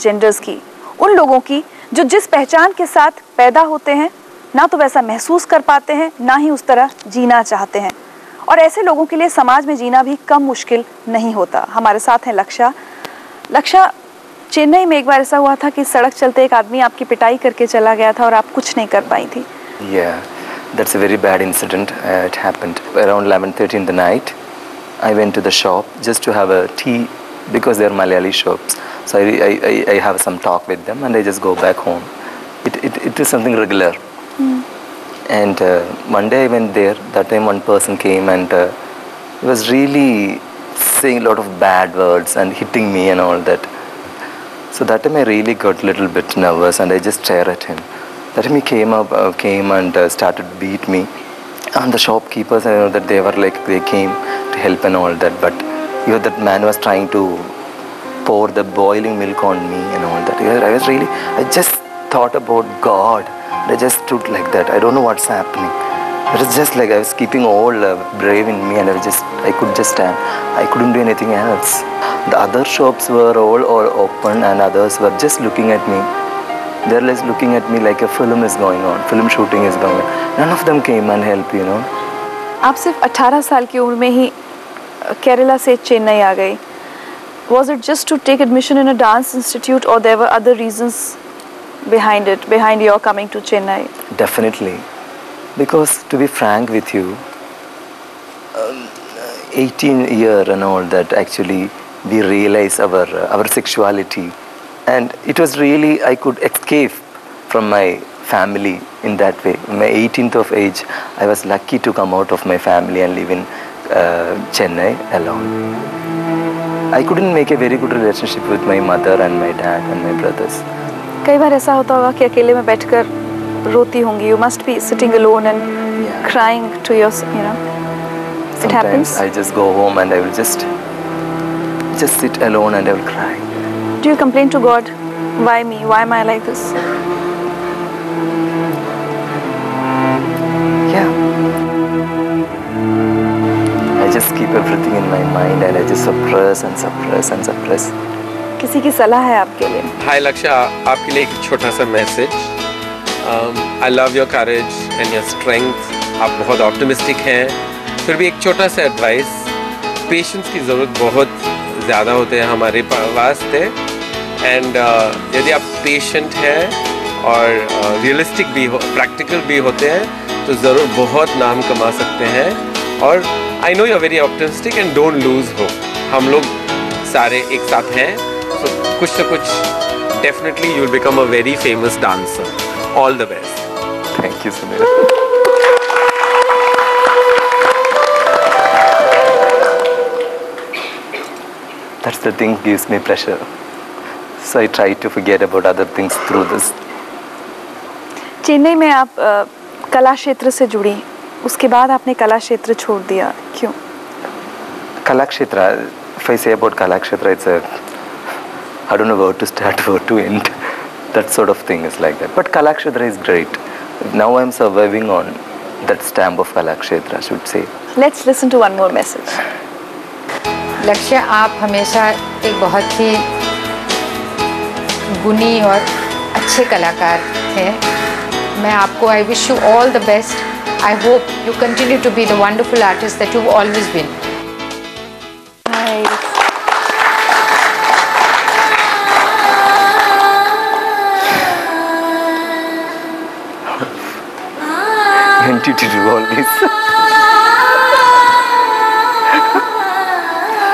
Transgenders की, उन लोगों की जो जिस पहचान के साथ पैदा होते हैं ना तो वैसा महसूस कर पाते हैं, ना ही उस तरह जीना चाहते हैं। और ऐसे लोगों के लिए समाज में जीना भी कम मुश्किल नहीं होता। हमारे साथ हैं लक्षा। लक्षा, चेन्नई में एक बार ऐसा हुआ था कि सड़क चलते एक आदमी आपकी पिटाई करके चला गया था और आप कुछ नहीं कर पाई थी। Yeah, that's a very bad incident. It happened around 11:30 in the night. I went to the shop just to have a tea because they are Malayali shops. So I have some talk with them and I just go back home. It is something regular. And one day I went there. That time one person came and he was really saying a lot of bad words and hitting me and all that. So that time I really got a little bit nervous and I just stared at him. That time he came and started to beat me. And the shopkeepers, I know that they were like, they came to help and all that. But you know, that man was trying to pour the boiling milk on me and all that. I just thought about God. I just stood like that. I don't know what's happening. It was just like I was keeping all brave in me and I could just stand. I couldn't do anything else. The other shops were all open and others were just looking at me. They're just looking at me like a film is going on, film shooting is going on. None of them came and helped, you know. आप सिर्फ 18 साल की उम्र में ही केरला से चेन्नई आ गई. Was it just to take admission in a dance institute or there were other reasons behind it, behind your coming to Chennai? Definitely. Because to be frank with you, 18 year and all that, actually we realize our sexuality, and it was really, I could escape from my family in that way. In my 18th of age, I was lucky to come out of my family and live in Chennai alone. I couldn't make a very good relationship with my mother and my dad and my brothers. कई बार ऐसा होता होगा कि अकेले में बैठकर रोती होंगी. You must be sitting alone and crying to your, you know. It happens. Sometimes I just go home and I will just sit alone and I will cry. Do you complain to God? Why me? Why am I like this? Yeah. I just keep everything in my mind and I just suppress and suppress and suppress. किसी की सलाह है आपके लिए? Hi Laksha, आपके लिए एक छोटा सा message. I love your courage and your strength. आप बहुत ऑप्टिमिस्टिक हैं. फिर भी एक छोटा सा एडवाइस, पेशेंस की ज़रूरत बहुत ज़्यादा होते हैं हमारे वास्ते. एंड यदि आप पेशेंट हैं और रियलिस्टिक भी हो, प्रैक्टिकल भी होते हैं तो ज़रूर बहुत नाम कमा सकते हैं. और I know you are very optimistic and don't lose hope. हम लोग सारे एक साथ हैं, so कुछ ना कुछ definitely you will become a very famous dancer. All the best. Thank you Sunil. That's the thing gives me pressure. So I try to forget about other things through this. Chennai में आप कला क्षेत्र से जुड़ी, उसके बाद आपने कला क्षेत्र छोड़ दिया, क्यों? कला क्षेत्र, if I say about कला क्षेत्र, it's a, I don't know where to start, where to end. That sort of thing is like that. But कला क्षेत्र is great. Now I'm surviving on that stamp of कला क्षेत्र, I should say. Let's listen to one more message. लक्ष्य, आप हमेशा एक बहुत ही गुणी और अच्छे कलाकार हैं. मैं आपको I wish you all the best. I hope you continue to be the wonderful artist that you always been. meant you to do all this.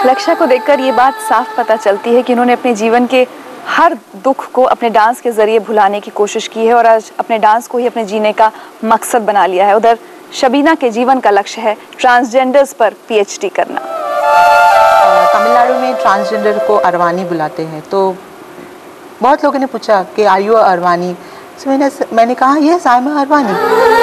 Laksha को देखकर ये बात साफ पता चलती है कि इन्होंने अपने जीवन के हर दुख को अपने डांस के जरिए भुलाने की कोशिश की है और आज अपने डांस को ही अपने जीने का मकसद बना लिया है. उधर शबीना के जीवन का लक्ष्य है ट्रांसजेंडर्स पर पीएचडी करना. तमिलनाडु में ट्रांसजेंडर को अरवानी बुलाते हैं. तो बहुत लोगों ने पूछा कि आर यू अरवानी. मैंने कहा यस आई एम अरवानी.